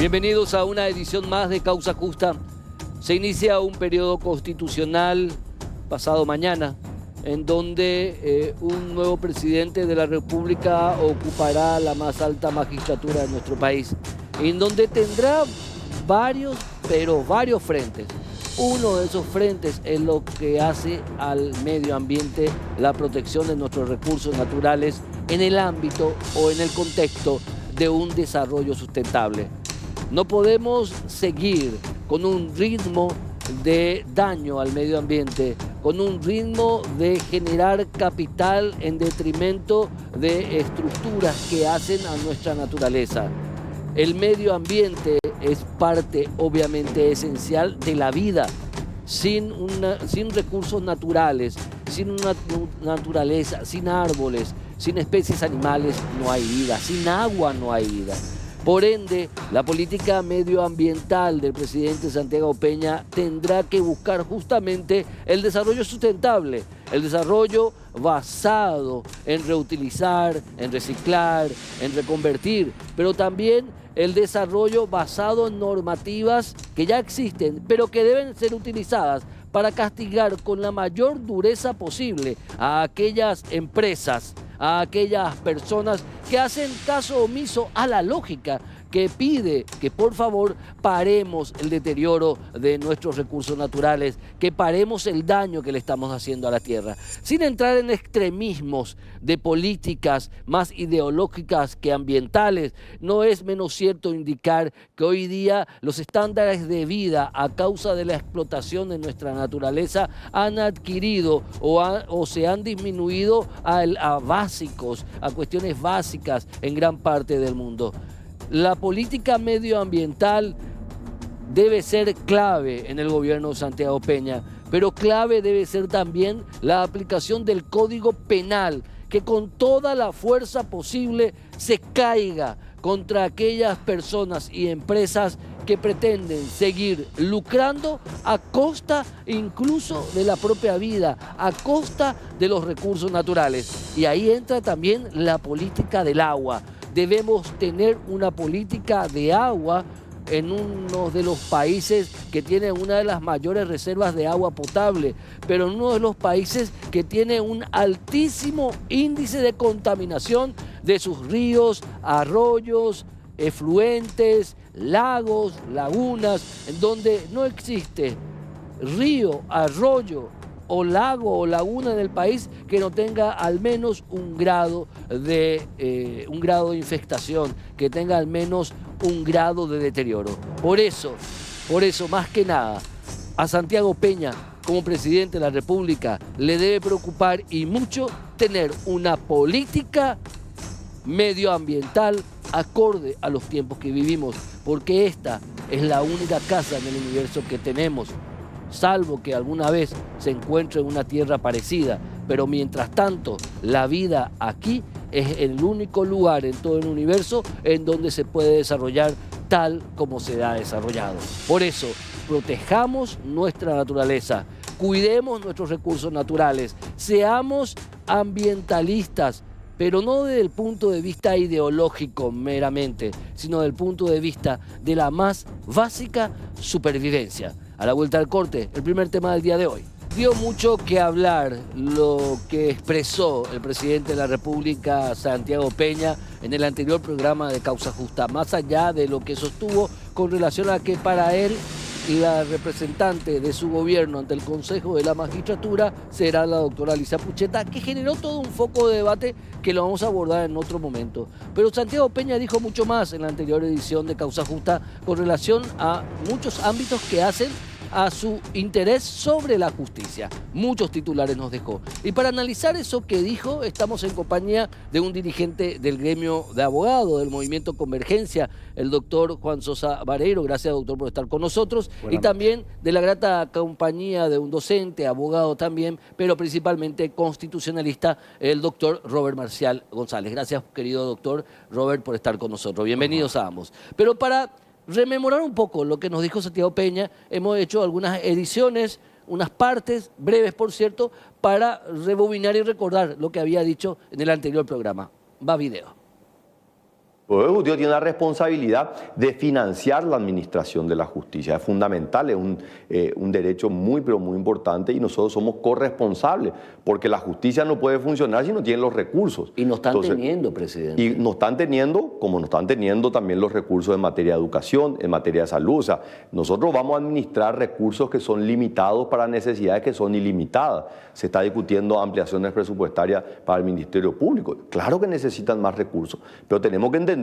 Bienvenidos a una edición más de Causa Justa. Se inicia un periodo constitucional pasado mañana, en donde un nuevo presidente de la República ocupará la más alta magistratura de nuestro país, en donde tendrá varios frentes. Uno de esos frentes es lo que hace al medio ambiente, la protección de nuestros recursos naturales en el ámbito o en el contexto de un desarrollo sustentable. No podemos seguir con un ritmo de daño al medio ambiente, con un ritmo de generar capital en detrimento de estructuras que hacen a nuestra naturaleza. El medio ambiente es parte, obviamente, esencial de la vida. Sin recursos naturales, sin una naturaleza, sin árboles, sin especies animales, no hay vida. Sin agua no hay vida. Por ende, la política medioambiental del presidente Santiago Peña tendrá que buscar justamente el desarrollo sustentable, el desarrollo basado en reutilizar, en reciclar, en reconvertir, pero también el desarrollo basado en normativas que ya existen, pero que deben ser utilizadas para castigar con la mayor dureza posible a aquellas empresas, a aquellas personas que hacen caso omiso a la lógica que pide que por favor paremos el deterioro de nuestros recursos naturales, que paremos el daño que le estamos haciendo a la tierra, sin entrar en extremismos de políticas más ideológicas que ambientales. No es menos cierto indicar que hoy día los estándares de vida a causa de la explotación de nuestra naturaleza han adquirido o se han disminuido a básicos, a cuestiones básicas en gran parte del mundo. La política medioambiental debe ser clave en el gobierno de Santiago Peña, pero clave debe ser también la aplicación del Código Penal, que con toda la fuerza posible se caiga contra aquellas personas y empresas que pretenden seguir lucrando a costa incluso de la propia vida, a costa de los recursos naturales. Y ahí entra también la política del agua. Debemos tener una política de agua en uno de los países que tiene una de las mayores reservas de agua potable, pero en uno de los países que tiene un altísimo índice de contaminación de sus ríos, arroyos, efluentes, lagos, lagunas, en donde no existe río, arroyo o lago o laguna en el país que no tenga al menos un grado de infestación, que tenga al menos un grado de deterioro. Por eso, más que nada, a Santiago Peña, como presidente de la República, le debe preocupar y mucho tener una política medioambiental acorde a los tiempos que vivimos, porque esta es la única casa en el universo que tenemos, salvo que alguna vez se encuentre en una tierra parecida, pero mientras tanto la vida aquí es el único lugar en todo el universo en donde se puede desarrollar tal como se ha desarrollado. Por eso, protejamos nuestra naturaleza, cuidemos nuestros recursos naturales, seamos ambientalistas, pero no desde el punto de vista ideológico meramente, sino desde el punto de vista de la más básica supervivencia. A la vuelta al corte, el primer tema del día de hoy. Dio mucho que hablar lo que expresó el presidente de la República, Santiago Peña, en el anterior programa de Causa Justa, más allá de lo que sostuvo con relación a que para él la representante de su gobierno ante el Consejo de la Magistratura será la doctora Lisa Pucheta, que generó todo un foco de debate que lo vamos a abordar en otro momento. Pero Santiago Peña dijo mucho más en la anterior edición de Causa Justa con relación a muchos ámbitos que hacen a su interés sobre la justicia. Muchos titulares nos dejó. Y para analizar eso que dijo, estamos en compañía de un dirigente del gremio de abogados del Movimiento Convergencia, el doctor Juan Sosa Vareiro. Gracias, doctor, por estar con nosotros. Y también de la grata compañía de un docente, abogado también, pero principalmente constitucionalista, el doctor Robert Marcial González. Gracias, querido doctor Robert, por estar con nosotros. Bienvenidos a ambos. Pero para rememorar un poco lo que nos dijo Santiago Peña, hemos hecho algunas ediciones, unas partes, breves por cierto, para rebobinar y recordar lo que había dicho en el anterior programa. Va video. Poder Ejecutivo tiene la responsabilidad de financiar la administración de la justicia. Es fundamental, es un derecho muy, pero muy importante y nosotros somos corresponsables porque la justicia no puede funcionar si no tiene los recursos. Y no están teniendo, presidente. Y no están teniendo, como no están teniendo también los recursos en materia de educación, en materia de salud. O sea, nosotros vamos a administrar recursos que son limitados para necesidades que son ilimitadas. Se está discutiendo ampliaciones presupuestarias para el Ministerio Público. Claro que necesitan más recursos, pero tenemos que entender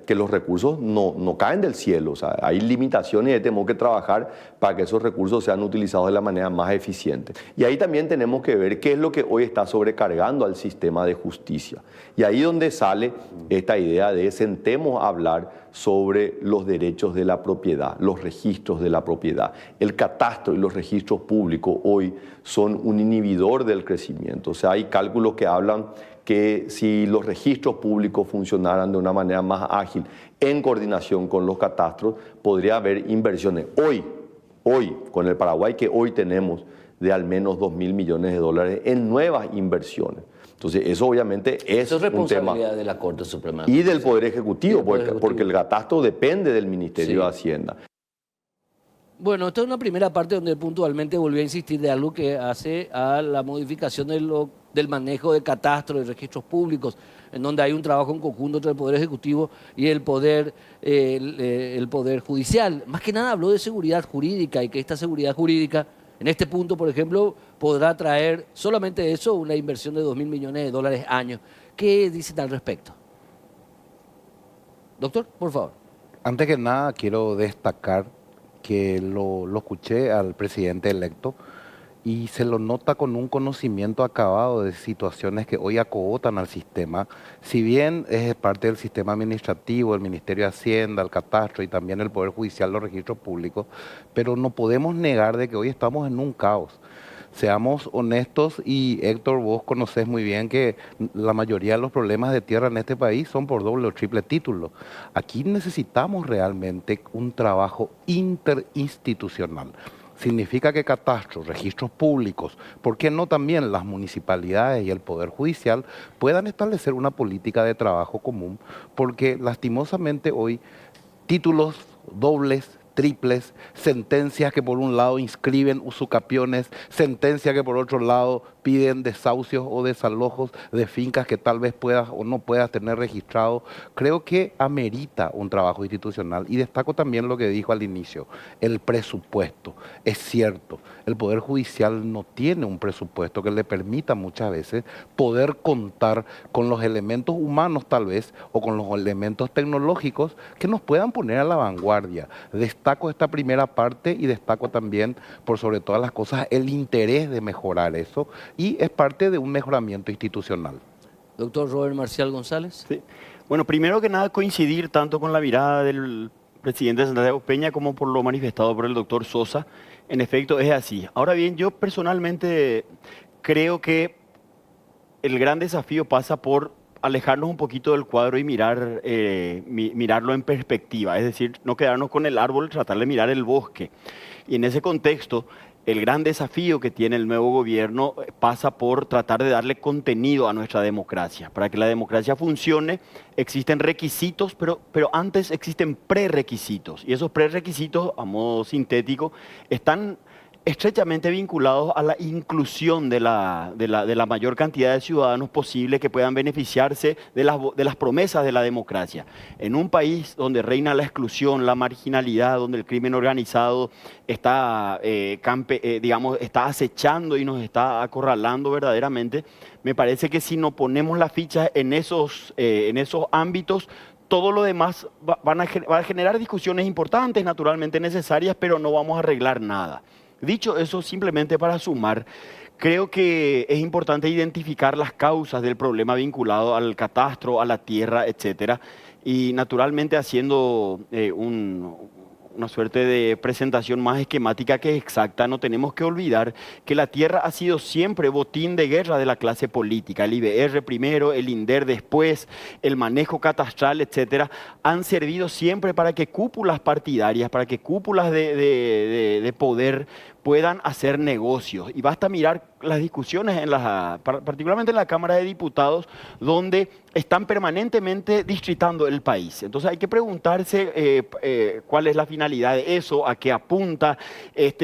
que los recursos no caen del cielo. O sea, hay limitaciones y tenemos que trabajar para que esos recursos sean utilizados de la manera más eficiente. Y ahí también tenemos que ver qué es lo que hoy está sobrecargando al sistema de justicia. Y ahí donde sale esta idea de sentemos a hablar sobre los derechos de la propiedad, los registros de la propiedad. El catastro y los registros públicos hoy son un inhibidor del crecimiento. O sea, hay cálculos que hablan que si los registros públicos funcionaran de una manera más ágil, en coordinación con los catastros, podría haber inversiones. Hoy, con el Paraguay que hoy tenemos, de al menos 2.000 millones de dólares en nuevas inversiones. Entonces, eso obviamente es un tema. Eso es responsabilidad de la Corte Suprema. Y del Poder Ejecutivo, porque el catastro depende del Ministerio de Hacienda. Bueno, esta es una primera parte donde puntualmente volvió a insistir de algo que hace a la modificación del manejo de catastro de registros públicos, en donde hay un trabajo en conjunto entre el Poder Ejecutivo y el Poder Judicial. Más que nada habló de seguridad jurídica y que esta seguridad jurídica, en este punto, por ejemplo, podrá traer solamente eso, una inversión de 2.000 millones de dólares año. ¿Qué dicen al respecto? Doctor, por favor. Antes que nada, quiero destacar que lo escuché al presidente electo y se lo nota con un conocimiento acabado de situaciones que hoy acogotan al sistema. Si bien es parte del sistema administrativo, el Ministerio de Hacienda, el catastro y también el Poder Judicial, los registros públicos, pero no podemos negar de que hoy estamos en un caos. Seamos honestos y Héctor, vos conocés muy bien que la mayoría de los problemas de tierra en este país son por doble o triple título. Aquí necesitamos realmente un trabajo interinstitucional. Significa que catastros, registros públicos, ¿por qué no también las municipalidades y el Poder Judicial puedan establecer una política de trabajo común? Porque lastimosamente hoy títulos dobles, triples, sentencias que por un lado inscriben usucapiones, sentencias que por otro lado piden desahucios o desalojos de fincas que tal vez puedas o no puedas tener registrado. Creo que amerita un trabajo institucional y destaco también lo que dijo al inicio, el presupuesto. Es cierto, el Poder Judicial no tiene un presupuesto que le permita muchas veces poder contar con los elementos humanos tal vez o con los elementos tecnológicos que nos puedan poner a la vanguardia. Destaco esta primera parte y destaco también, por sobre todas las cosas, el interés de mejorar eso y es parte de un mejoramiento institucional. Doctor Robert Marcial González. Sí. Bueno, primero que nada coincidir tanto con la mirada del presidente Santiago Peña como por lo manifestado por el doctor Sosa. En efecto, es así. Ahora bien, yo personalmente creo que el gran desafío pasa por alejarnos un poquito del cuadro y mirarlo en perspectiva, es decir, no quedarnos con el árbol, tratar de mirar el bosque. Y en ese contexto, el gran desafío que tiene el nuevo gobierno pasa por tratar de darle contenido a nuestra democracia. Para que la democracia funcione, existen requisitos, pero antes existen prerequisitos. Y esos prerequisitos, a modo sintético, están estrechamente vinculados a la inclusión de la mayor cantidad de ciudadanos posible que puedan beneficiarse de las promesas de la democracia. En un país donde reina la exclusión, la marginalidad, donde el crimen organizado está, está acechando y nos está acorralando verdaderamente, me parece que si no ponemos la ficha en esos ámbitos, todo lo demás va a generar discusiones importantes, naturalmente necesarias, pero no vamos a arreglar nada. Dicho eso, simplemente para sumar, creo que es importante identificar las causas del problema vinculado al catastro, a la tierra, etcétera, y naturalmente haciendo una suerte de presentación más esquemática que exacta, no tenemos que olvidar que la tierra ha sido siempre botín de guerra de la clase política. El IBR primero, el INDER después, el manejo catastral, etcétera, han servido siempre para que cúpulas partidarias, para que cúpulas de poder puedan hacer negocios. Y basta mirar las discusiones, particularmente en la Cámara de Diputados, donde están permanentemente distritando el país. Entonces hay que preguntarse cuál es la finalidad de eso, a qué apunta,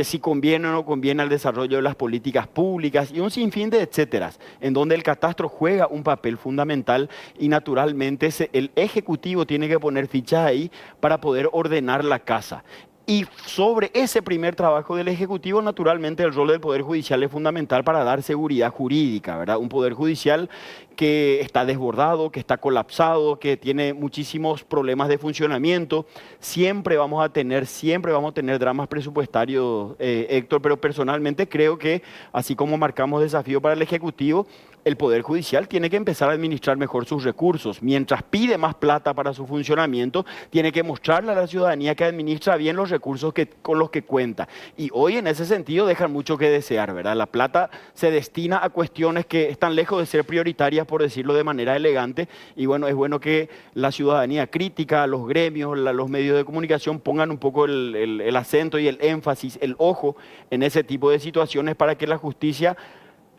si conviene o no conviene al desarrollo de las políticas públicas y un sinfín de etcéteras, en donde el catastro juega un papel fundamental y naturalmente el Ejecutivo tiene que poner fichas ahí para poder ordenar la casa. Y sobre ese primer trabajo del Ejecutivo, naturalmente, el rol del Poder Judicial es fundamental para dar seguridad jurídica, ¿verdad? Un Poder Judicial que está desbordado, que está colapsado, que tiene muchísimos problemas de funcionamiento. Siempre vamos a tener dramas presupuestarios, Héctor, pero personalmente creo que, así como marcamos desafío para el Ejecutivo, el Poder Judicial tiene que empezar a administrar mejor sus recursos. Mientras pide más plata para su funcionamiento, tiene que mostrarle a la ciudadanía que administra bien los recursos con los que cuenta. Y hoy en ese sentido dejan mucho que desear, ¿verdad? La plata se destina a cuestiones que están lejos de ser prioritarias, por decirlo de manera elegante, y bueno, es bueno que la ciudadanía crítica, los gremios, los medios de comunicación pongan un poco el acento y el énfasis, el ojo en ese tipo de situaciones para que la justicia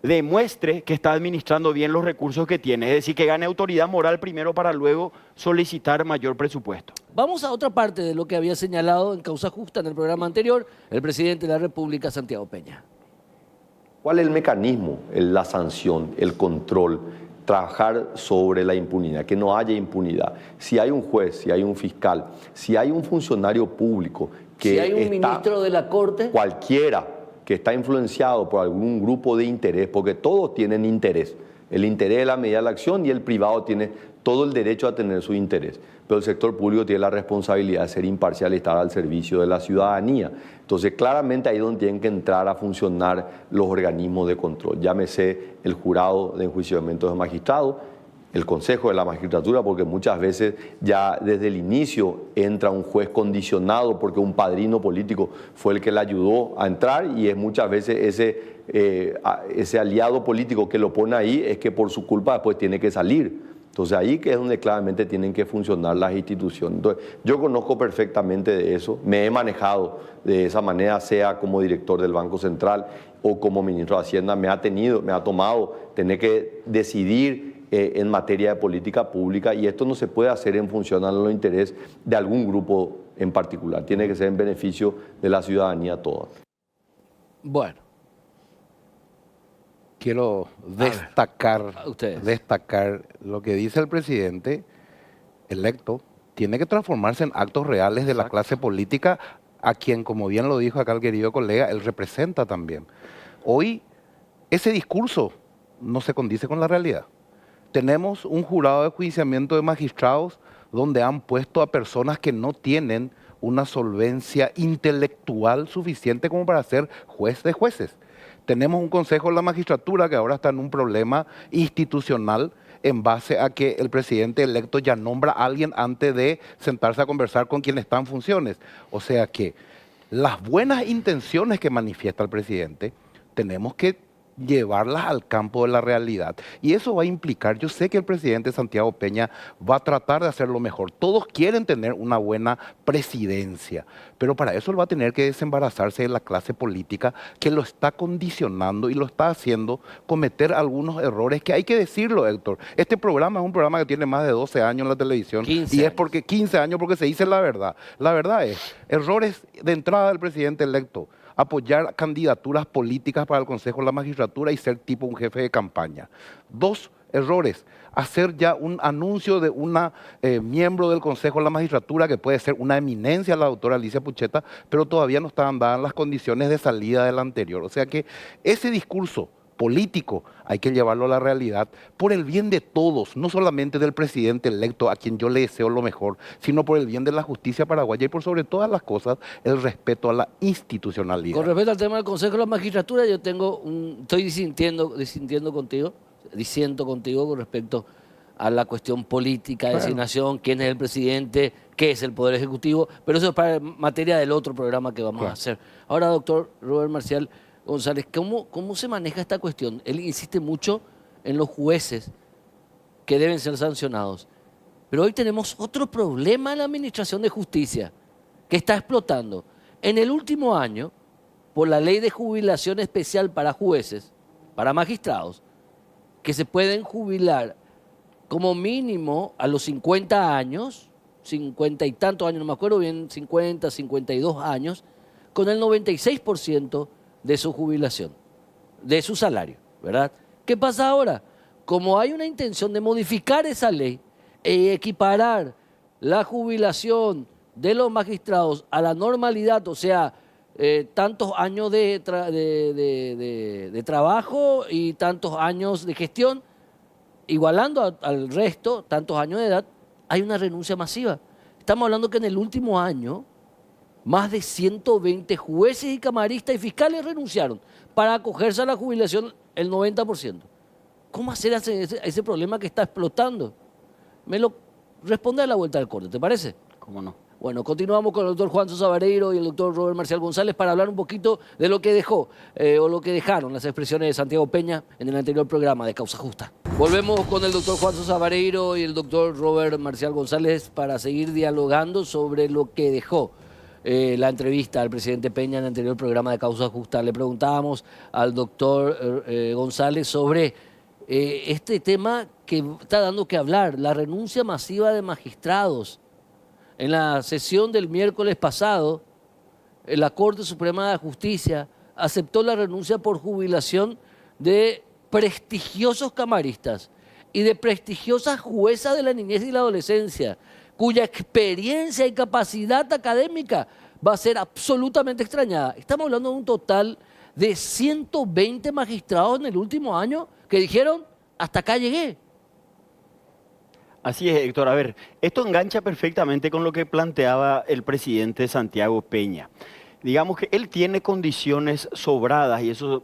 demuestre que está administrando bien los recursos que tiene, es decir, que gane autoridad moral primero para luego solicitar mayor presupuesto. Vamos a otra parte de lo que había señalado en Causa Justa en el programa anterior el presidente de la República, Santiago Peña. ¿Cuál es el mecanismo? La sanción, el control, trabajar sobre la impunidad, que no haya impunidad. Si hay un juez, si hay un fiscal, si hay un funcionario público que si hay un ministro de la Corte, cualquiera que está influenciado por algún grupo de interés, porque todos tienen interés. El interés de la medida de la acción y el privado tiene todo el derecho a tener su interés. Pero el sector público tiene la responsabilidad de ser imparcial y estar al servicio de la ciudadanía. Entonces, claramente ahí es donde tienen que entrar a funcionar los organismos de control. Llámese el jurado de enjuiciamiento de magistrados, el Consejo de la Magistratura, porque muchas veces ya desde el inicio entra un juez condicionado porque un padrino político fue el que le ayudó a entrar y es muchas veces ese aliado político que lo pone ahí es que por su culpa después tiene que salir. Entonces ahí que es donde claramente tienen que funcionar las instituciones. Entonces, yo conozco perfectamente de eso, me he manejado de esa manera, sea como director del Banco Central o como ministro de Hacienda, me ha tomado tener que decidir en materia de política pública y esto no se puede hacer en función a los intereses de algún grupo en particular, tiene que ser en beneficio de la ciudadanía toda. Bueno. Quiero destacar lo que dice el presidente electo, tiene que transformarse en actos reales de la clase política a quien, como bien lo dijo acá el querido colega, él representa también. Hoy ese discurso no se condice con la realidad. Tenemos un jurado de enjuiciamiento de magistrados donde han puesto a personas que no tienen una solvencia intelectual suficiente como para ser juez de jueces. Tenemos un Consejo de la Magistratura que ahora está en un problema institucional en base a que el presidente electo ya nombra a alguien antes de sentarse a conversar con quien está en funciones. O sea que las buenas intenciones que manifiesta el presidente tenemos que llevarlas al campo de la realidad. Y eso va a implicar, yo sé que el presidente Santiago Peña va a tratar de hacerlo mejor. Todos quieren tener una buena presidencia, pero para eso él va a tener que desembarazarse de la clase política que lo está condicionando y lo está haciendo cometer algunos errores que hay que decirlo, Héctor. Este programa es un programa que tiene más de 12 años en la televisión y es porque 15 años porque se dice la verdad. La verdad es, errores de entrada del presidente electo, apoyar candidaturas políticas para el Consejo de la Magistratura y ser tipo un jefe de campaña. 2 errores, hacer ya un anuncio de una miembro del Consejo de la Magistratura que puede ser una eminencia, la doctora Alicia Pucheta, pero todavía no estaban dadas las condiciones de salida del anterior. O sea que ese discurso político hay que llevarlo a la realidad por el bien de todos, no solamente del presidente electo, a quien yo le deseo lo mejor, sino por el bien de la justicia paraguaya y por sobre todas las cosas, el respeto a la institucionalidad. Con respecto al tema del Consejo de la Magistratura, yo estoy disiento contigo con respecto a la cuestión política, designación, quién es el presidente, qué es el Poder Ejecutivo, pero eso es para materia del otro programa que vamos a hacer. Ahora, doctor Robert Marcial González, ¿cómo se maneja esta cuestión? Él insiste mucho en los jueces que deben ser sancionados. Pero hoy tenemos otro problema en la Administración de Justicia que está explotando. En el último año, por la ley de jubilación especial para jueces, para magistrados, que se pueden jubilar como mínimo a los 50 años, 50 y tantos años, no me acuerdo bien, 50, 52 años, con el 96% de su jubilación, de su salario, ¿verdad? ¿Qué pasa ahora? Como hay una intención de modificar esa ley e equiparar la jubilación de los magistrados a la normalidad, o sea, tantos años de trabajo y tantos años de gestión, igualando al resto, tantos años de edad, hay una renuncia masiva. Estamos hablando que en el último año, más de 120 jueces y camaristas y fiscales renunciaron para acogerse a la jubilación el 90%. ¿Cómo hacer ese problema que está explotando? Me lo responde a la vuelta del corte, ¿te parece? ¿Cómo no? Bueno, continuamos con el doctor Juan Sosa Vareiro y el doctor Robert Marcial González para hablar un poquito de lo que dejó o lo que dejaron las expresiones de Santiago Peña en el anterior programa de Causa Justa. Volvemos con el doctor Juan Sosa Vareiro y el doctor Robert Marcial González para seguir dialogando sobre lo que dejó la entrevista al presidente Peña en el anterior programa de Causa Justa. Le preguntábamos al doctor González sobre este tema que está dando que hablar, la renuncia masiva de magistrados. En la sesión del miércoles pasado, la Corte Suprema de Justicia aceptó la renuncia por jubilación de prestigiosos camaristas y de prestigiosas juezas de la niñez y la adolescencia, cuya experiencia y capacidad académica va a ser absolutamente extrañada. Estamos hablando de un total de 120 magistrados en el último año que dijeron, hasta acá llegué. Así es, Héctor. A ver, esto engancha perfectamente con lo que planteaba el presidente Santiago Peña. Digamos que él tiene condiciones sobradas, y eso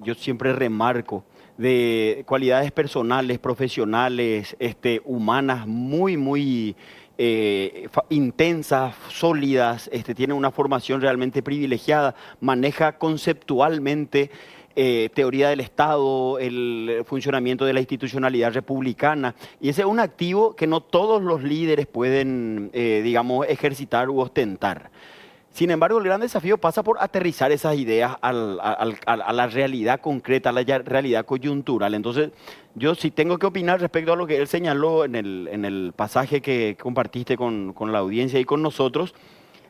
yo siempre remarco, de cualidades personales, profesionales, humanas, muy intensas, sólidas, tiene una formación realmente privilegiada, maneja conceptualmente teoría del Estado, el funcionamiento de la institucionalidad republicana. Y ese es un activo que no todos los líderes pueden, digamos, ejercitar u ostentar. Sin embargo, el gran desafío pasa por aterrizar esas ideas a la realidad concreta, a la realidad coyuntural. Entonces, yo sí tengo que opinar respecto a lo que él señaló en el pasaje que compartiste con la audiencia y con nosotros.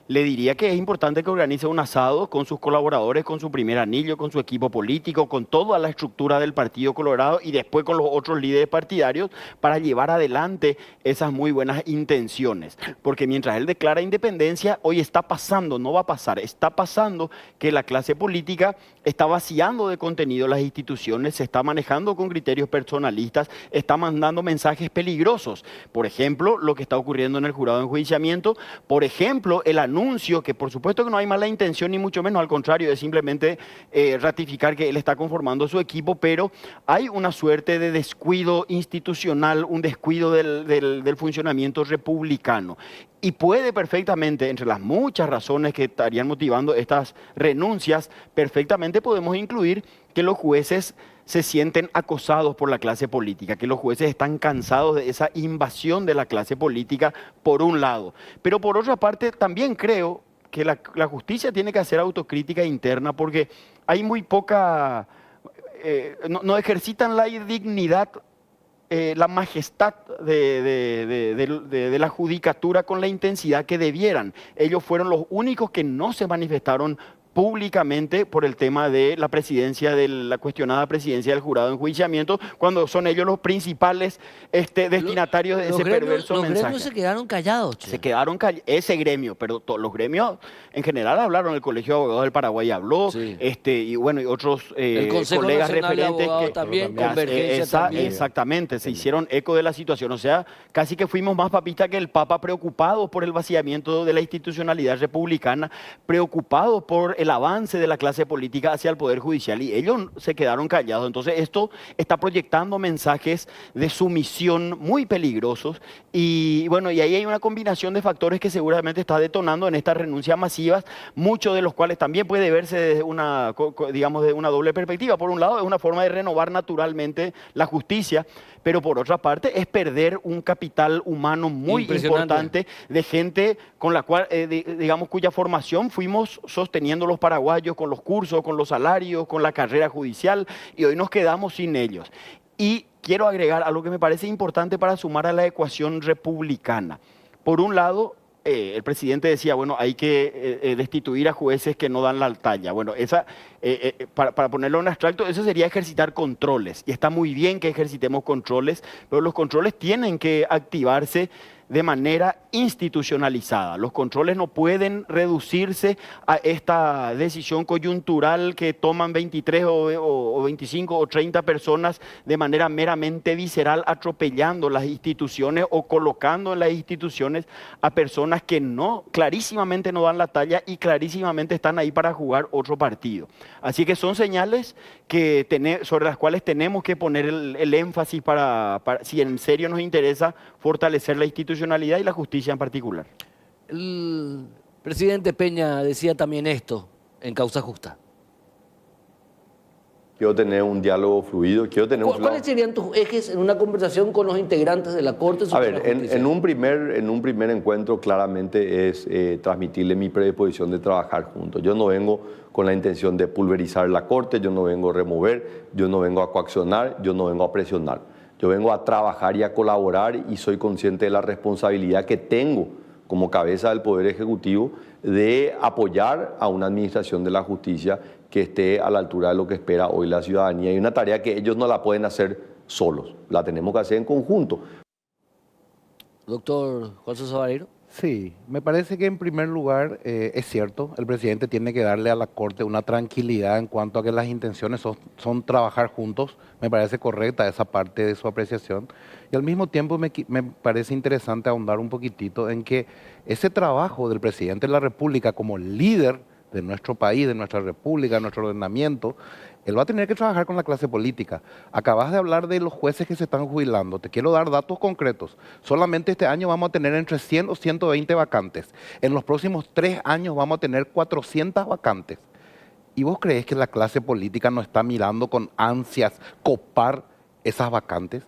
Le diría que es importante que organice un asado con sus colaboradores, con su primer anillo, con su equipo político, con toda la estructura del Partido Colorado y después con los otros líderes partidarios para llevar adelante esas muy buenas intenciones. Porque mientras él declara independencia, hoy está pasando, no va a pasar, está pasando que la clase política está vaciando de contenido las instituciones, se está manejando con criterios personalistas, está mandando mensajes peligrosos. Por ejemplo, lo que está ocurriendo en el jurado de enjuiciamiento, por ejemplo, el anuncio, que por supuesto que no hay mala intención ni mucho menos, al contrario, es simplemente ratificar que él está conformando su equipo, pero hay una suerte de descuido institucional, un descuido del funcionamiento republicano. Y puede perfectamente, entre las muchas razones que estarían motivando estas renuncias, perfectamente podemos incluir que los jueces se sienten acosados por la clase política, que los jueces están cansados de esa invasión de la clase política, por un lado. Pero por otra parte, también creo que la justicia tiene que hacer autocrítica interna porque hay muy poca, no ejercitan la dignidad, la majestad de la judicatura con la intensidad que debieran. Ellos fueron los únicos que no se manifestaron públicamente por el tema de la presidencia, de la cuestionada presidencia del jurado de enjuiciamiento, cuando son ellos los principales destinatarios de ese perverso mensaje. Los gremios se quedaron callados. Se quedaron callados, ese gremio, pero todos los gremios en general hablaron, el Colegio de Abogados del Paraguay habló, sí. Y bueno, y otros colegas referentes que también, Convergencia también. Exactamente, se hicieron eco de la situación, o sea, casi que fuimos más papistas que el Papa, preocupados por el vaciamiento de la institucionalidad republicana, preocupados por el avance de la clase política hacia el Poder Judicial, y ellos se quedaron callados. Entonces esto está proyectando mensajes de sumisión muy peligrosos, y bueno, y ahí hay una combinación de factores que seguramente está detonando en estas renuncias masivas, muchos de los cuales también puede verse desde una, digamos, de una doble perspectiva. Por un lado, es una forma de renovar naturalmente la justicia, pero por otra parte es perder un capital humano muy importante de gente con la cual, digamos, cuya formación fuimos sosteniendo los paraguayos, con los cursos, con los salarios, con la carrera judicial, y hoy nos quedamos sin ellos. Y quiero agregar algo que me parece importante para sumar a la ecuación republicana. Por un lado, el presidente decía, bueno, hay que destituir a jueces que no dan la talla. Bueno, para ponerlo en abstracto, eso sería ejercitar controles. Y está muy bien que ejercitemos controles, pero los controles tienen que activarse de manera institucionalizada. Los controles no pueden reducirse a esta decisión coyuntural que toman 23 o 25 o 30 personas de manera meramente visceral, atropellando las instituciones o colocando en las instituciones a personas que clarísimamente no dan la talla y clarísimamente están ahí para jugar otro partido. Así que son señales sobre las cuales tenemos que poner el énfasis para si en serio nos interesa fortalecer la institucionalidad y la justicia en particular. El presidente Peña decía también esto en Causa Justa. Quiero tener un diálogo fluido, quiero tener ¿Cuáles serían tus ejes en una conversación con los integrantes de la Corte Suprema de Justicia? En un primer encuentro claramente es transmitirle mi predisposición de trabajar juntos. Yo no vengo con la intención de pulverizar la Corte, yo no vengo a remover, yo no vengo a coaccionar, yo no vengo a presionar. Yo vengo a trabajar y a colaborar y soy consciente de la responsabilidad que tengo como cabeza del Poder Ejecutivo de apoyar a una administración de la justicia que esté a la altura de lo que espera hoy la ciudadanía. Y una tarea que ellos no la pueden hacer solos, la tenemos que hacer en conjunto. Doctor Juan Sosa Vareiro. Sí, me parece que en primer lugar es cierto, el presidente tiene que darle a la Corte una tranquilidad en cuanto a que las intenciones son trabajar juntos. Me parece correcta esa parte de su apreciación. Y al mismo tiempo me parece interesante ahondar un poquitito en que ese trabajo del presidente de la República como líder de nuestro país, de nuestra república, de nuestro ordenamiento, él va a tener que trabajar con la clase política. Acabas de hablar de los jueces que se están jubilando. Te quiero dar datos concretos. Solamente este año vamos a tener entre 100 o 120 vacantes. En los próximos 3 años vamos a tener 400 vacantes. ¿Y vos creés que la clase política no está mirando con ansias copar esas vacantes?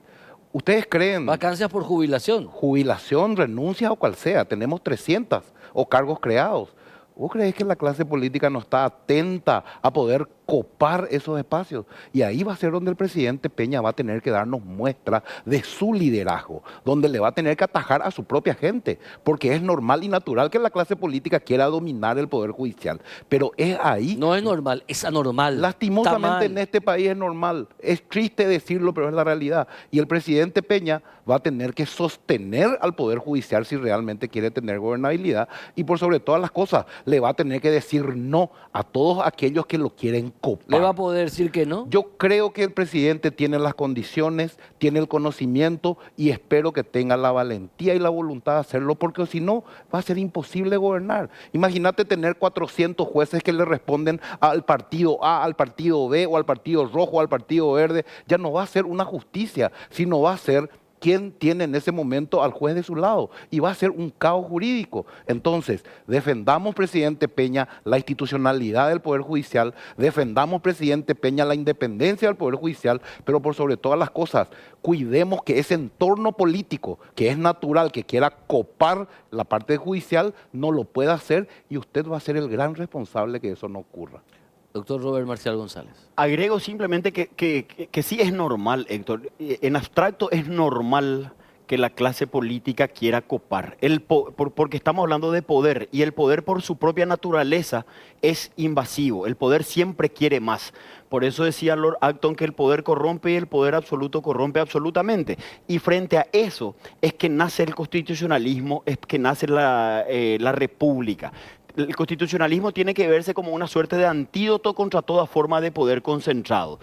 ¿Ustedes creen? Vacancias por jubilación. Jubilación, renuncia o cual sea. Tenemos 300 o cargos creados. ¿Vos creés que la clase política no está atenta a poder copar esos espacios? Y ahí va a ser donde el presidente Peña va a tener que darnos muestra de su liderazgo, donde le va a tener que atajar a su propia gente, porque es normal y natural que la clase política quiera dominar el Poder Judicial, pero es ahí... No es normal, es anormal. Lastimosamente en este país es normal, es triste decirlo, pero es la realidad. Y el presidente Peña va a tener que sostener al Poder Judicial si realmente quiere tener gobernabilidad, y por sobre todas las cosas, le va a tener que decir no a todos aquellos que lo quieren copar. ¿Le va a poder decir que no? Yo creo que el presidente tiene las condiciones, tiene el conocimiento y espero que tenga la valentía y la voluntad de hacerlo, porque si no, va a ser imposible gobernar. Imagínate tener 400 jueces que le responden al partido A, al partido B, o al partido rojo, o al partido verde. Ya no va a ser una justicia, sino va a ser quién tiene en ese momento al juez de su lado, y va a ser un caos jurídico. Entonces, defendamos, presidente Peña, la institucionalidad del Poder Judicial, defendamos, presidente Peña, la independencia del Poder Judicial, pero por sobre todas las cosas, cuidemos que ese entorno político, que es natural, que quiera copar la parte judicial, no lo pueda hacer, y usted va a ser el gran responsable que eso no ocurra. Doctor Robert Marcial González. Agrego simplemente que sí es normal, Héctor. En abstracto es normal que la clase política quiera copar, porque estamos hablando de poder, y el poder por su propia naturaleza es invasivo. El poder siempre quiere más. Por eso decía Lord Acton que el poder corrompe y el poder absoluto corrompe absolutamente. Y frente a eso es que nace el constitucionalismo, es que nace la república. El constitucionalismo tiene que verse como una suerte de antídoto contra toda forma de poder concentrado.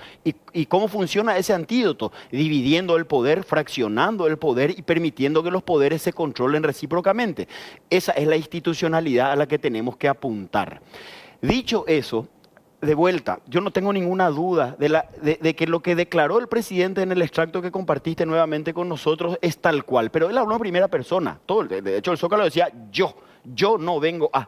¿Y cómo funciona ese antídoto? Dividiendo el poder, fraccionando el poder y permitiendo que los poderes se controlen recíprocamente. Esa es la institucionalidad a la que tenemos que apuntar. Dicho eso, de vuelta, yo no tengo ninguna duda de que lo que declaró el presidente en el extracto que compartiste nuevamente con nosotros es tal cual. Pero él habló en primera persona. De hecho, el Zócalo decía yo no vengo a,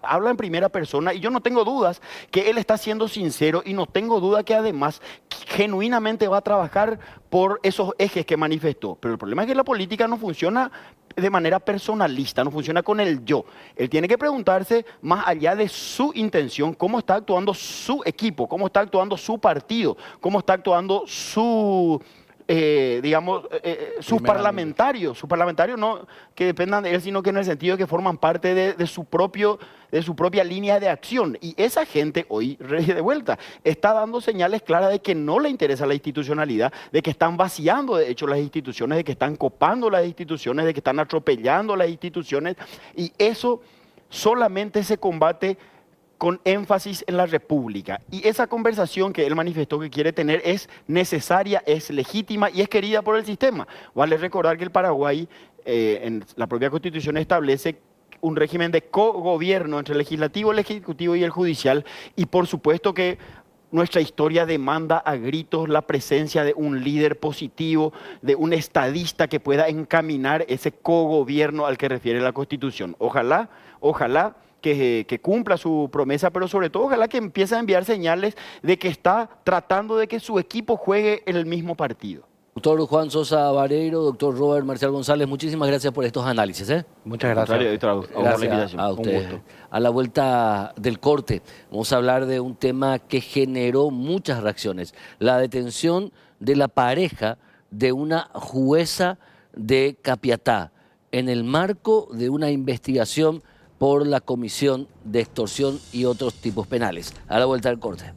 habla en primera persona, y yo no tengo dudas que él está siendo sincero, y no tengo duda que además genuinamente va a trabajar por esos ejes que manifestó. Pero el problema es que la política no funciona de manera personalista, no funciona con el yo. Él tiene que preguntarse, más allá de su intención, cómo está actuando su equipo, cómo está actuando su partido, cómo está actuando sus parlamentarios. Sus parlamentarios no que dependan de él, sino que en el sentido de que forman parte de su propia línea de acción. Y esa gente hoy, de vuelta, está dando señales claras de que no le interesa la institucionalidad, de que están vaciando de hecho las instituciones, de que están copando las instituciones, de que están atropellando las instituciones. Y eso solamente se combate con énfasis en la República. Y esa conversación que él manifestó que quiere tener es necesaria, es legítima y es querida por el sistema. Vale recordar que el Paraguay, en la propia Constitución, establece un régimen de cogobierno entre el legislativo, el ejecutivo y el judicial, y por supuesto que nuestra historia demanda a gritos la presencia de un líder positivo, de un estadista que pueda encaminar ese cogobierno al que refiere la Constitución. Ojalá que cumpla su promesa, pero sobre todo ojalá que empiece a enviar señales de que está tratando de que su equipo juegue en el mismo partido. Doctor Juan Sosa Vareiro, doctor Robert Marcial González, muchísimas gracias por estos análisis. Muchas gracias. Gracias a usted. A la vuelta del corte vamos a hablar de un tema que generó muchas reacciones, la detención de la pareja de una jueza de Capiatá en el marco de una investigación por la comisión de extorsión y otros tipos penales. A la vuelta del corte.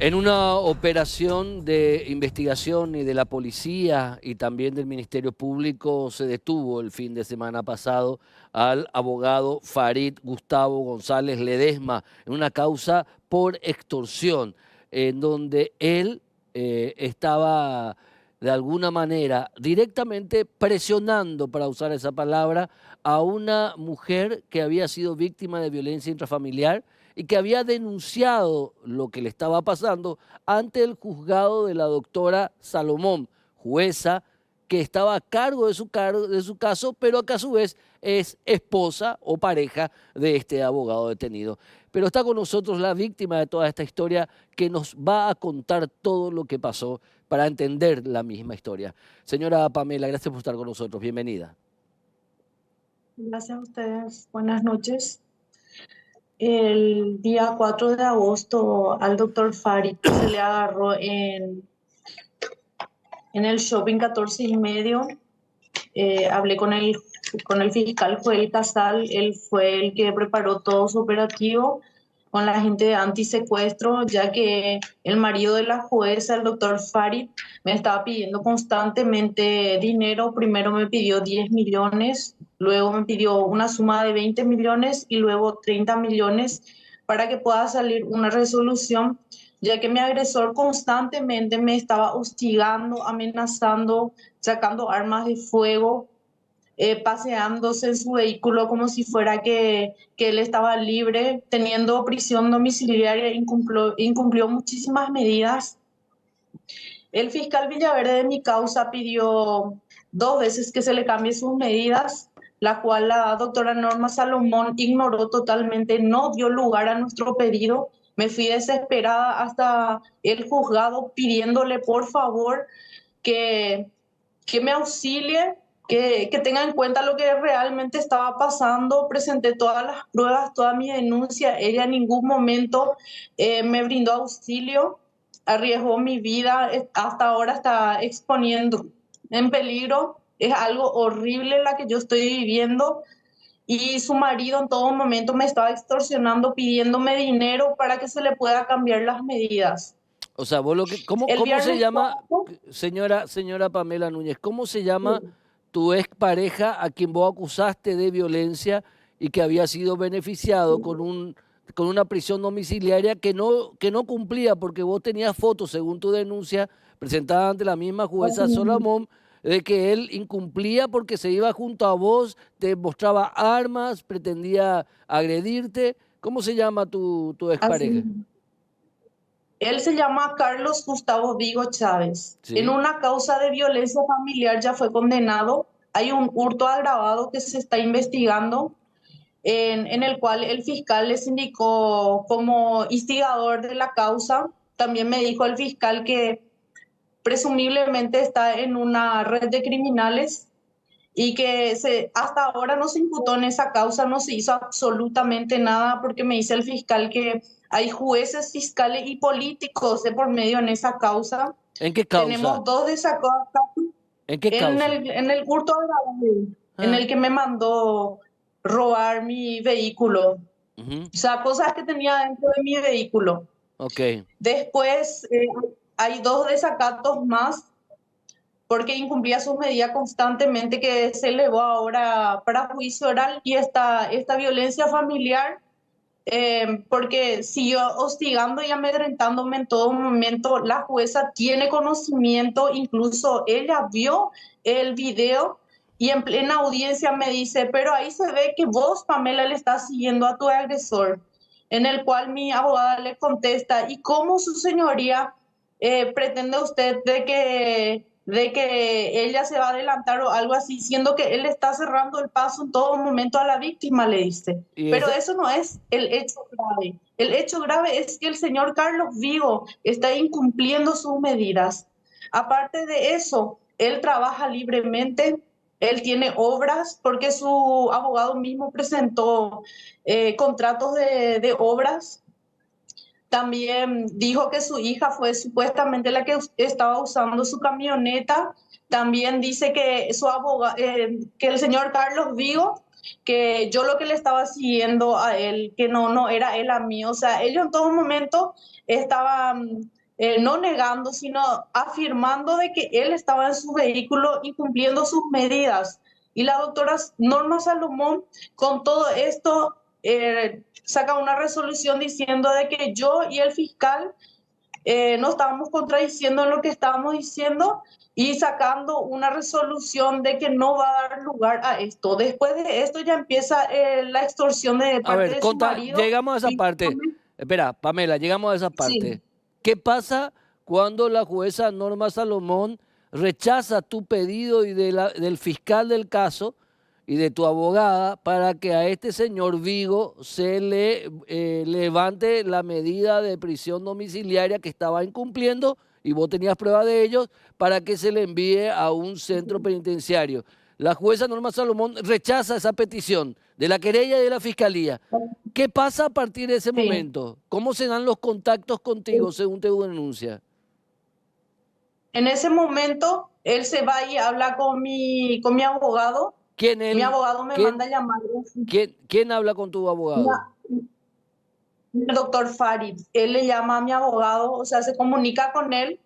En una operación de investigación y de la policía y también del Ministerio Público se detuvo el fin de semana pasado al abogado Farid Gustavo González Ledesma en una causa por extorsión, en donde él estaba de alguna manera directamente presionando, para usar esa palabra, a una mujer que había sido víctima de violencia intrafamiliar y que había denunciado lo que le estaba pasando ante el juzgado de la doctora Salomón, jueza que estaba a cargo de su caso, pero que a su vez es esposa o pareja de este abogado detenido. Pero está con nosotros la víctima de toda esta historia que nos va a contar todo lo que pasó para entender la misma historia. Señora Pamela, gracias por estar con nosotros. Bienvenida. Gracias a ustedes. Buenas noches. El día 4 de agosto al doctor Farid se le agarró en el shopping 14 y medio. Hablé con el fiscal Joel Casal. Él fue el que preparó todo su operativo con la gente de antisecuestro, ya que el marido de la jueza, el doctor Farid, me estaba pidiendo constantemente dinero. Primero me pidió 10 millones, luego me pidió una suma de 20 millones y luego 30 millones para que pueda salir una resolución, ya que mi agresor constantemente me estaba hostigando, amenazando, sacando armas de fuego, paseándose en su vehículo como si fuera que él estaba libre, teniendo prisión domiciliaria, incumplió muchísimas medidas. El fiscal Villaverde de mi causa pidió 2 veces que se le cambie sus medidas, la cual la doctora Norma Salomón ignoró totalmente, no dio lugar a nuestro pedido. Me fui desesperada hasta el juzgado pidiéndole por favor que me auxilie, que tenga en cuenta lo que realmente estaba pasando. Presenté todas las pruebas, toda mi denuncia. Ella en ningún momento me brindó auxilio, arriesgó mi vida, hasta ahora está exponiendo en peligro. Es algo horrible la que yo estoy viviendo. Y su marido en todo momento me estaba extorsionando, pidiéndome dinero para que se le pueda cambiar las medidas. O sea, vos ¿cómo se llama, señora Pamela Núñez, cómo se llama tu expareja a quien vos acusaste de violencia y que había sido beneficiado con una prisión domiciliaria que no cumplía, porque vos tenías fotos, según tu denuncia, presentada ante la misma jueza Salomón, de que él incumplía porque se iba junto a vos, te mostraba armas, pretendía agredirte? ¿Cómo se llama tu expareja? Él se llama Carlos Gustavo Vigo Chávez. Sí. En una causa de violencia familiar ya fue condenado. Hay un hurto agravado que se está investigando, en el cual el fiscal les indicó como instigador de la causa. También me dijo el fiscal que presumiblemente está en una red de criminales y que hasta ahora no se imputó en esa causa, no se hizo absolutamente nada porque me dice el fiscal que hay jueces, fiscales y políticos de por medio en esa causa. ¿En qué causa? Tenemos dos desacuerdos ¿En qué causa? en el hurto agravado, en Ah, el que me mandó robar mi vehículo. ujú, O sea, cosas que tenía dentro de mi vehículo. ok. Después hay dos desacatos más porque incumplía sus medidas constantemente que se elevó ahora para juicio oral y esta violencia familiar porque siguió hostigando y amedrentándome en todo momento. La jueza tiene conocimiento, incluso ella vio el video y en plena audiencia me dice, pero ahí se ve que vos, Pamela, le estás siguiendo a tu agresor, en el cual mi abogada le contesta, ¿y cómo su señoría pretende usted de que ella se va a adelantar o algo así, siendo que él está cerrando el paso en todo momento a la víctima, le dice? Y Pero esa, eso no es el hecho grave. El hecho grave es que el señor Carlos Vigo está incumpliendo sus medidas. Aparte de eso, él trabaja libremente, él tiene obras porque su abogado mismo presentó contratos de obras. También dijo que su hija fue supuestamente la que estaba usando su camioneta. También dice que que el señor Carlos Vigo, que yo lo que le estaba siguiendo a él, que no era él a mí. O sea, ellos en todo momento estaban no negando, sino afirmando de que él estaba en su vehículo incumpliendo sus medidas. Y la doctora Norma Salomón, con todo esto, saca una resolución diciendo de que yo y el fiscal no estábamos contradiciendo en lo que estábamos diciendo y sacando una resolución de que no va a dar lugar a esto. Después de esto ya empieza la extorsión de a parte ver, de su marido. llegamos a esa Y, parte. Espera, Pamela, llegamos a esa sí. parte. ¿Qué pasa cuando la jueza Norma Salomón rechaza tu pedido y del fiscal del caso y de tu abogada para que a este señor Vigo se le levante la medida de prisión domiciliaria que estaba incumpliendo y vos tenías prueba de ellos para que se le envíe a un centro penitenciario? La jueza Norma Salomón rechaza esa petición de la querella y de la fiscalía. ¿Qué pasa a partir de ese Sí. momento? ¿Cómo se dan los contactos contigo según tu denuncia? En ese momento, él se va y habla con mi abogado. ¿Quién Mi él? abogado me ¿Quién, manda a llamar. quién habla con tu abogado? El doctor Farid, él le llama a mi abogado, o sea, se comunica con él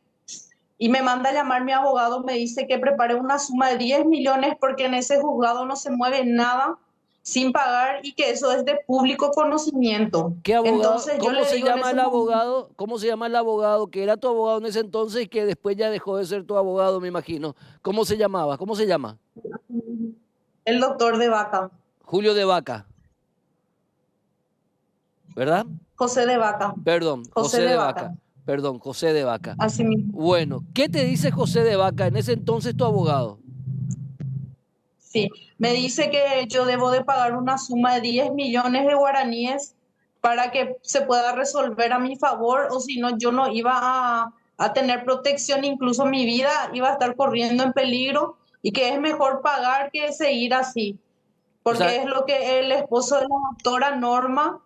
y me manda a llamar mi abogado, me dice que prepare una suma de 10 millones porque en ese juzgado no se mueve nada sin pagar y que eso es de público conocimiento. ¿Qué abogado? Entonces yo ¿Cómo le se digo en llama ese el momento, abogado? ¿Cómo se llama el abogado que era tu abogado en ese entonces y que después ya dejó de ser tu abogado, me imagino? ¿Cómo se llamaba? ¿Cómo se llama? el doctor de Vaca, Julio de Vaca, ¿verdad? José de Vaca, Perdón, José José de de Vaca, Vaca. Perdón, José de Vaca. así mismo. Bueno, ¿qué te dice José de Vaca en ese entonces tu abogado? Sí, me dice que yo debo de pagar una suma de 10 millones de guaraníes para que se pueda resolver a mi favor, o si no, yo no iba a tener protección, incluso mi vida iba a estar corriendo en peligro y que es mejor pagar que seguir así, O sea, porque es lo que el esposo de la doctora Norma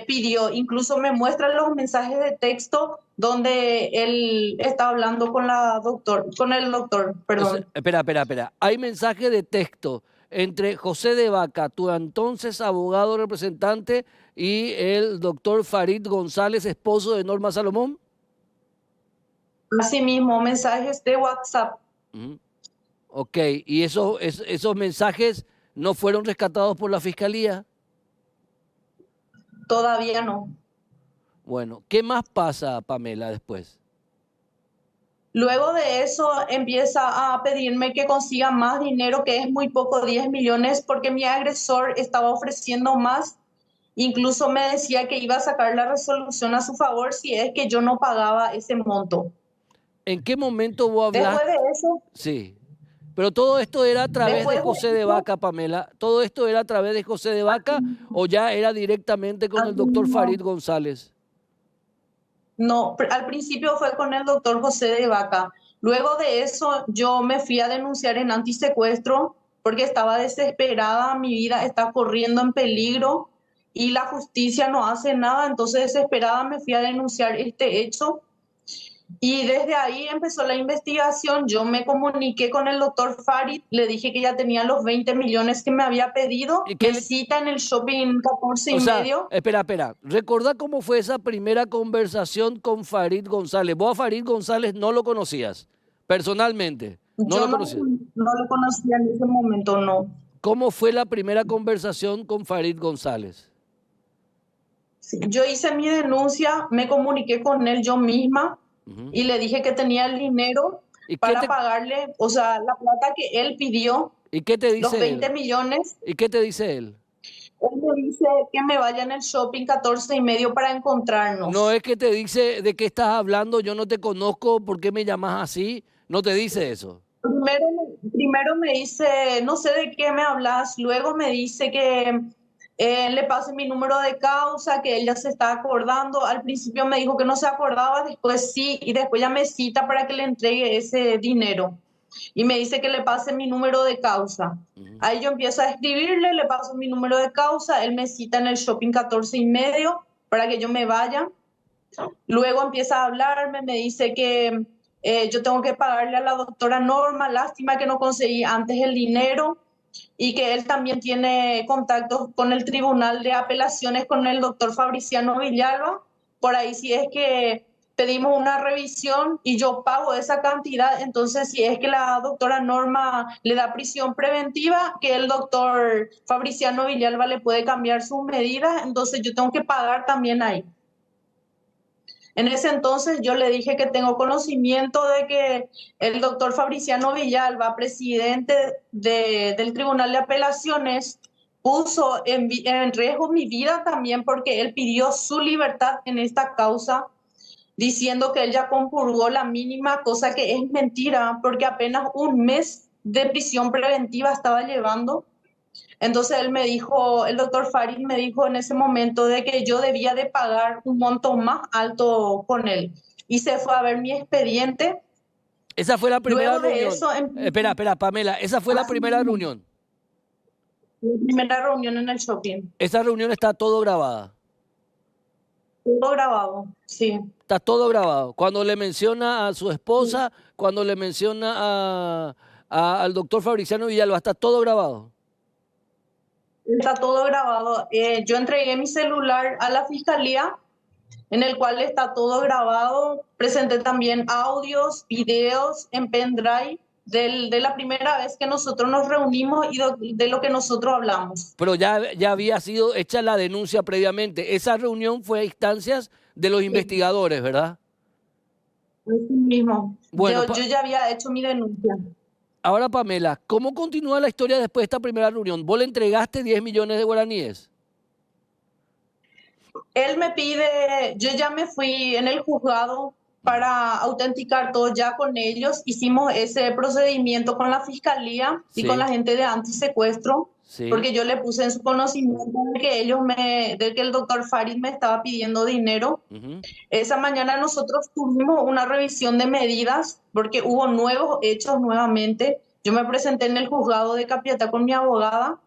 pidió. Incluso me muestra los mensajes de texto donde él está hablando con el doctor, perdón. espera. Hay mensaje de texto entre José de Vaca, tu entonces abogado representante, y el doctor Farid González, esposo de Norma Salomón. Asimismo, mensajes de WhatsApp. Ujú. Ok, ¿y esos mensajes no fueron rescatados por la fiscalía? Todavía no. Bueno, ¿qué más pasa, Pamela, después? Luego de eso empieza a pedirme que consiga más dinero, que es muy poco, 10 millones, porque mi agresor estaba ofreciendo más. Incluso me decía que iba a sacar la resolución a su favor si es que yo no pagaba ese monto. ¿En qué momento vos Después hablaste? de eso, Sí, pero todo esto era a través de después José de de eso, Vaca, Pamela. ¿Todo esto era a través de José de Vaca o ya era directamente con el doctor Farid no, González? no, al principio fue con el doctor José de Vaca. Luego de eso, yo me fui a denunciar en antisecuestro porque estaba desesperada, mi vida está corriendo en peligro y la justicia no hace nada, entonces desesperada me fui a denunciar este hecho. Y desde ahí empezó la investigación. Yo me comuniqué con el doctor Farid, le dije que ya tenía los 20 millones que me había pedido. ¿Y qué Me cita en el shopping 14 O y sea, medio. espera. ¿Recordá cómo fue esa primera conversación con Farid González? Vos a Farid González no lo conocías, personalmente. No Yo lo no, conocías. no lo conocía en ese momento, no. ¿Cómo fue la primera conversación con Farid González? Sí, yo hice mi denuncia, me comuniqué con él yo misma Ujú. y le dije que tenía el dinero ¿Y qué para te, pagarle, o sea, la plata que él pidió, y qué te los dice 20 él? millones. ¿Y qué te dice él? Él me dice que me vaya en el shopping 14 y medio para No encontrarnos. es que te dice de qué estás hablando, yo no te conozco, ¿por qué me llamas así? No te dice eso. Primero me dice, no sé de qué me hablas, luego me dice que le pase mi número de causa, que él ya se está acordando. Al principio me dijo que no se acordaba, después sí, y después ya me cita para que le entregue ese dinero. Y me dice que le pase mi número de causa. Ujú. Ahí yo empiezo a escribirle, le paso mi número de causa, él me cita en el shopping 14 y medio para que yo me vaya. Luego empieza a hablarme, me dice que yo tengo que pagarle a la doctora Norma, lástima que no conseguí antes el dinero, y que él también tiene contactos con el Tribunal de Apelaciones, con el doctor Fabriciano Villalba. Por ahí si es que pedimos una revisión y yo pago esa cantidad, entonces si es que la doctora Norma le da prisión preventiva, que el doctor Fabriciano Villalba le puede cambiar sus medidas, entonces yo tengo que pagar también ahí. En ese entonces yo le dije que tengo conocimiento de que el doctor Fabriciano Villalba, presidente del Tribunal de Apelaciones, puso en riesgo mi vida también porque él pidió su libertad en esta causa, diciendo que él ya compurgó la mínima, cosa que es mentira, porque apenas un mes de prisión preventiva estaba llevando. Entonces él me dijo, el doctor Farid me dijo en ese momento de que yo debía de pagar un monto más alto con él. Y se fue a ver mi expediente. Esa fue la primera Luego de reunión. eso, Espera, Pamela, esa fue la así primera mismo, reunión. mi primera reunión en el shopping. Esa reunión está todo grabada. Todo grabado, sí. Está todo grabado. Cuando le menciona a su esposa, cuando le menciona al doctor Fabriciano Villalba, está todo grabado. Está todo grabado. Yo entregué mi celular a la fiscalía, en el cual está todo grabado. Presenté también audios, videos en pendrive de la primera vez que nosotros nos reunimos y de lo que nosotros hablamos. Pero ya había sido hecha la denuncia previamente. Esa reunión fue a instancias de los investigadores, ¿verdad? Así mismo. Bueno, Yo ya había hecho mi denuncia. ahora Pamela, ¿cómo continúa la historia después de esta primera reunión? ¿Vos le entregaste 10 millones de guaraníes? Él me pide, yo ya me fui en el juzgado para autenticar todo ya con ellos. Hicimos ese procedimiento con la fiscalía y con la Sí, gente de antisecuestro, sí. porque yo le puse en su conocimiento de que de que el doctor Farid me estaba pidiendo dinero. Ujú. Esa mañana nosotros tuvimos una revisión de medidas porque hubo nuevos hechos nuevamente. Yo me presenté en el juzgado de Capiatá con mi abogada.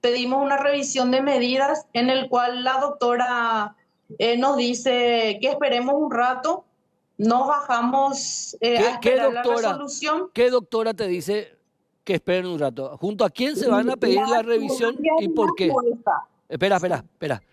Pedimos una revisión de medidas en el cual la doctora nos dice que esperemos un rato. Nos bajamos a ¿Qué esperar la doctora, resolución. qué doctora te dice que esperen un rato? ¿Junto a quién se van a pedir La la revisión actuaria y de la por qué? jueza, Espera.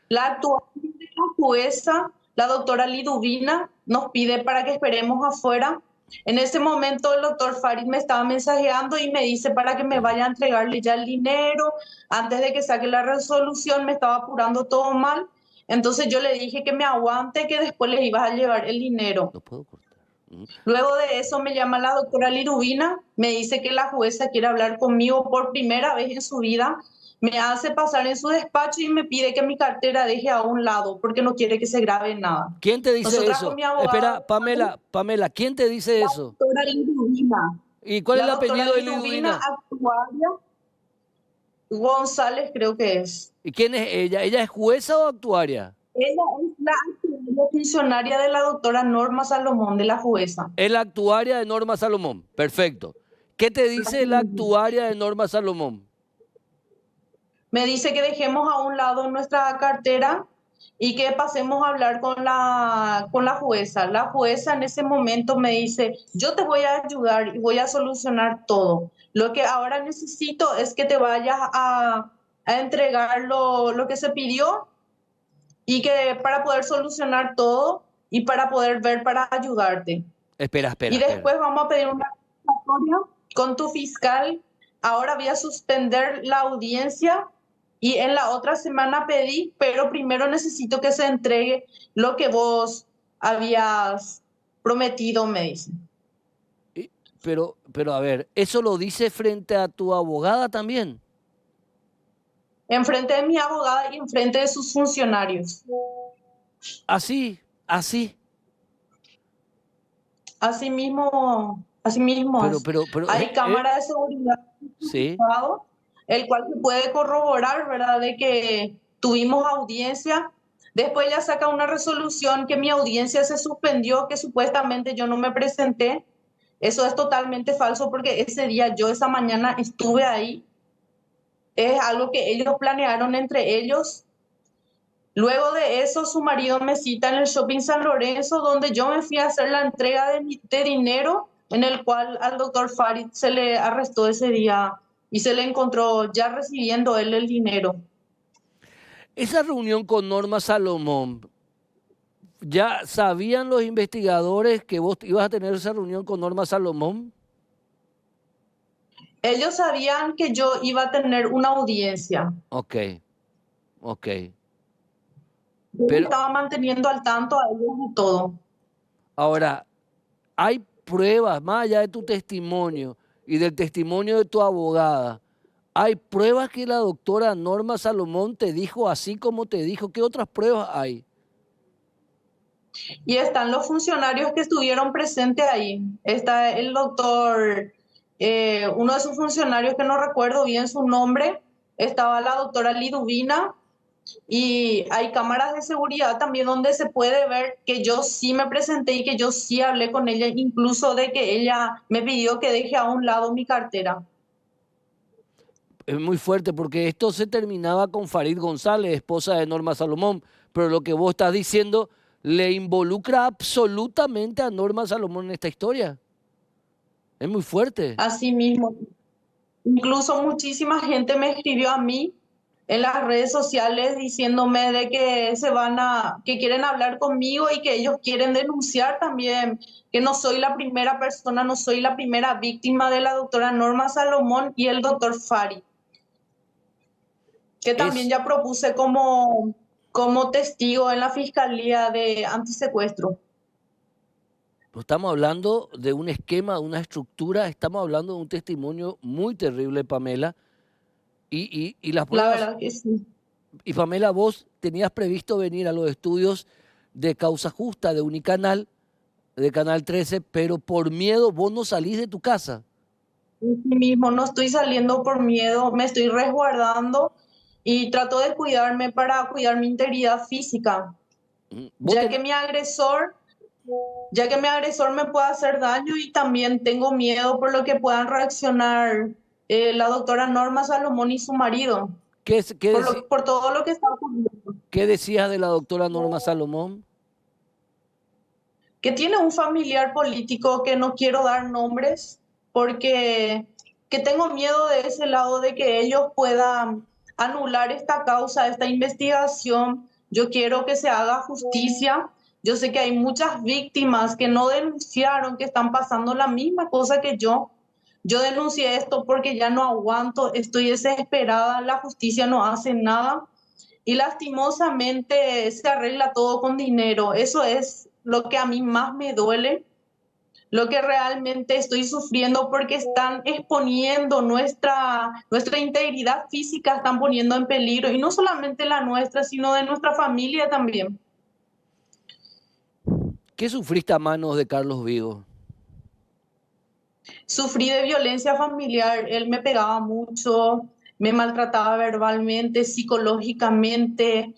la actuaria de la jueza, la doctora Liduvina, nos pide para que esperemos afuera. En ese momento el doctor Farid me estaba mensajeando y me dice para que me vaya a entregarle ya el dinero. Antes de que saque la resolución me estaba apurando todo mal. Entonces yo le dije que me aguante, que después le ibas a llevar el dinero. No puedo cortar. Ujú. Luego de eso me llama la doctora Liduvina, me dice que la jueza quiere hablar conmigo por primera vez en su vida. Me hace pasar en su despacho y me pide que mi cartera deje a un lado porque no quiere que se grabe nada. ¿Quién te dice Nosotras con eso? mi abogado, Espera, Pamela, ¿quién te dice la eso? doctora Liduvina. ¿Y cuál es La el doctora apellido de Liduvina, Liduvina? actuaria, González creo que es. ¿Y quién es ella? ¿Ella es jueza o actuaria? Ella es la actuaria funcionaria de la doctora Norma Salomón, de la jueza. Es la actuaria de Norma Salomón. Perfecto. ¿Qué te dice la actuaria de Norma Salomón? Me dice que dejemos a un lado nuestra cartera y que pasemos a hablar con la jueza. La jueza en ese momento me dice, yo te voy a ayudar y voy a solucionar todo. Lo que ahora necesito es que te vayas a entregar lo que se pidió y que para poder solucionar todo y para poder ver para ayudarte. Espera. Y después vamos a pedir una convocatoria con tu fiscal. Ahora voy a suspender la audiencia y en la otra semana pedí, pero primero necesito que se entregue lo que vos habías prometido, me dice. Pero a ver, ¿eso lo dice frente a tu abogada también? Enfrente de mi abogada y enfrente de sus funcionarios. Así. Así mismo Pero, hay cámara de seguridad, sí. el cual se puede corroborar, ¿verdad? De que tuvimos audiencia. Después ya saca una resolución que mi audiencia se suspendió, que supuestamente yo no me presenté. Eso es totalmente falso porque ese día, esa mañana estuve ahí. Es algo que ellos planearon entre ellos. Luego de eso, su marido me cita en el Shopping San Lorenzo, donde yo me fui a hacer la entrega de dinero, en el cual al doctor Farid se le arrestó ese día y se le encontró ya recibiendo él el dinero. Esa reunión con Norma Salomón, ¿ya sabían los investigadores que vos ibas a tener esa reunión con Norma Salomón? Ellos sabían que yo iba a tener una audiencia. Ok. Yo estaba manteniendo al tanto a ellos de todo. Ahora, hay pruebas, más allá de tu testimonio y del testimonio de tu abogada, ¿hay pruebas que la doctora Norma Salomón te dijo así como te dijo? ¿Qué otras pruebas hay? Y están los funcionarios que estuvieron presentes ahí. Está el doctor, uno de sus funcionarios que no recuerdo bien su nombre, estaba la doctora Liduvina, y hay cámaras de seguridad también donde se puede ver que yo sí me presenté y que yo sí hablé con ella, incluso de que ella me pidió que deje a un lado mi cartera. Es muy fuerte porque esto se terminaba con Farid González, esposa de Norma Salomón, pero lo que vos estás diciendo le involucra absolutamente a Norma Salomón en esta historia. Es muy fuerte. Así mismo. Incluso muchísima gente me escribió a mí en las redes sociales diciéndome de que que quieren hablar conmigo y que ellos quieren denunciar también, que no soy la primera persona, no soy la primera víctima de la doctora Norma Salomón y el doctor Fari, que también ya propuse como testigo en la Fiscalía de Antisecuestro. Estamos hablando de un esquema, de una estructura, estamos hablando de un testimonio muy terrible, Pamela. Y las pruebas. La verdad que sí. Y Pamela, vos tenías previsto venir a los estudios de Causa Justa, de Unicanal, de Canal 13, pero por miedo vos no salís de tu casa. Sí mismo, no estoy saliendo por miedo, me estoy resguardando y trato de cuidarme para cuidar mi integridad física, ya que mi agresor me puede hacer daño y también tengo miedo por lo que puedan reaccionar la doctora Norma Salomón y su marido, por todo lo que está ocurriendo. ¿Qué decías de la doctora Norma Salomón? Que tiene un familiar político que no quiero dar nombres porque que tengo miedo de ese lado de que ellos puedan anular esta causa, esta investigación. Yo quiero que se haga justicia. Yo sé que hay muchas víctimas que no denunciaron, que están pasando la misma cosa que yo. Yo denuncié esto porque ya no aguanto, estoy desesperada, la justicia no hace nada y lastimosamente se arregla todo con dinero. Eso es lo que a mí más me duele, lo que realmente estoy sufriendo porque están exponiendo nuestra integridad física, están poniendo en peligro y no solamente la nuestra, sino de nuestra familia también. ¿Qué sufriste a manos de Carlos Vigo? Sufrí de violencia familiar, él me pegaba mucho, me maltrataba verbalmente, psicológicamente.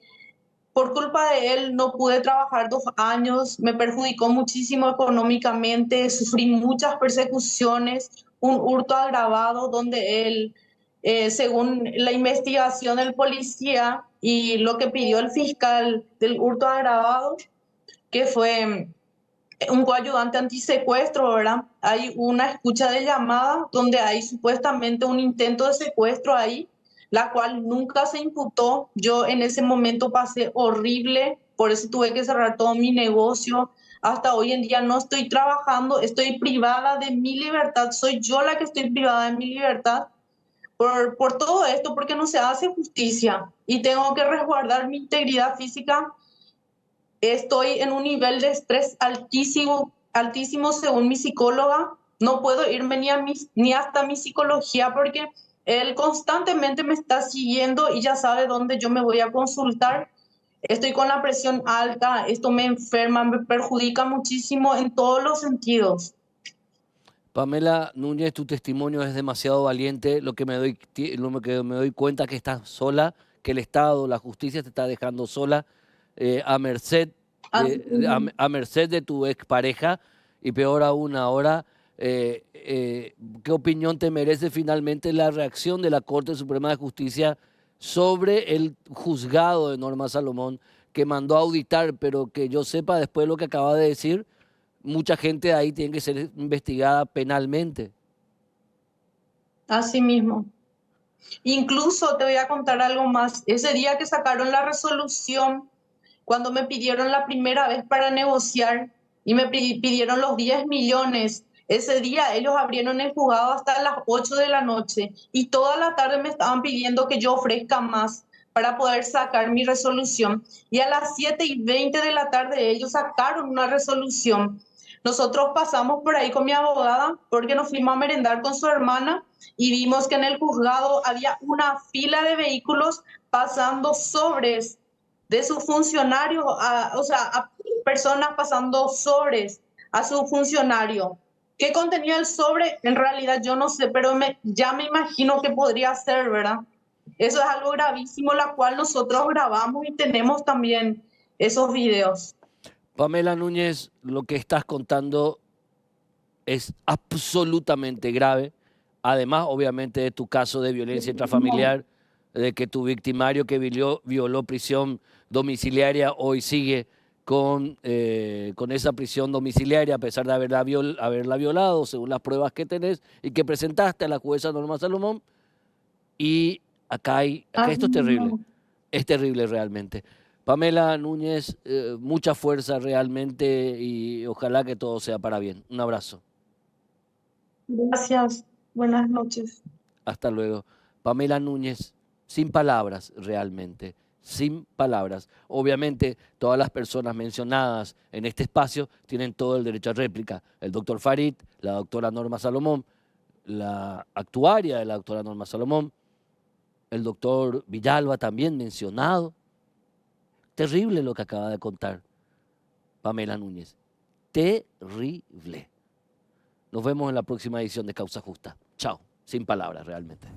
Por culpa de él no pude trabajar 2 años, me perjudicó muchísimo económicamente, sufrí muchas persecuciones, un hurto agravado donde él, según la investigación del policía y lo que pidió el fiscal del hurto agravado, que fue un coayudante antisecuestro, ¿verdad? Hay una escucha de llamada donde hay supuestamente un intento de secuestro ahí, la cual nunca se imputó. Yo en ese momento pasé horrible, por eso tuve que cerrar todo mi negocio. Hasta hoy en día no estoy trabajando, estoy privada de mi libertad, soy yo la que estoy privada de mi libertad por todo esto, porque no se hace justicia y tengo que resguardar mi integridad física. Estoy en un nivel de estrés altísimo, altísimo según mi psicóloga. No puedo irme ni hasta mi psicología porque él constantemente me está siguiendo y ya sabe dónde yo me voy a consultar. Estoy con la presión alta, esto me enferma, me perjudica muchísimo en todos los sentidos. Pamela Núñez, tu testimonio es demasiado valiente. Lo que me doy cuenta que estás sola, que el Estado, la justicia te está dejando sola, a merced a merced de tu expareja, y peor aún ahora. ¿Qué opinión te merece finalmente la reacción de la Corte Suprema de Justicia sobre el juzgado de Norma Salomón, que mandó a auditar, pero que yo sepa, después de lo que acaba de decir, mucha gente de ahí tiene que ser investigada penalmente? Así mismo. Incluso te voy a contar algo más. Ese día que sacaron la resolución, cuando me pidieron la primera vez para negociar y me pidieron los 10 millones, ese día ellos abrieron el juzgado hasta las 8 de la noche y toda la tarde me estaban pidiendo que yo ofrezca más para poder sacar mi resolución. Y a las 7:20 de la tarde ellos sacaron una resolución. Nosotros pasamos por ahí con mi abogada porque nos fuimos a merendar con su hermana y vimos que en el juzgado había una fila de vehículos pasando sobres de sus funcionarios, a personas pasando sobres a su funcionario. ¿Qué contenía el sobre? En realidad yo no sé, pero ya me imagino que podría ser, ¿verdad? Eso es algo gravísimo, la cual nosotros grabamos y tenemos también esos videos. Pamela Núñez, lo que estás contando es absolutamente grave. Además, obviamente, de tu caso de violencia intrafamiliar, de que tu victimario que violó prisión domiciliaria hoy sigue con esa prisión domiciliaria a pesar de haberla violado, según las pruebas que tenés y que presentaste a la jueza Norma Salomón. Y acá esto es terrible realmente. Pamela Núñez, mucha fuerza realmente y ojalá que todo sea para bien. Un abrazo. Gracias. Buenas noches. Hasta luego. Pamela Núñez, sin palabras realmente, sin palabras. Obviamente todas las personas mencionadas en este espacio tienen todo el derecho a réplica. El doctor Farid, la doctora Norma Salomón, la actuaria de la doctora Norma Salomón, el doctor Villalba también mencionado. Terrible lo que acaba de contar Pamela Núñez. Terrible. Nos vemos en la próxima edición de Causa Justa. Chao. Sin palabras realmente.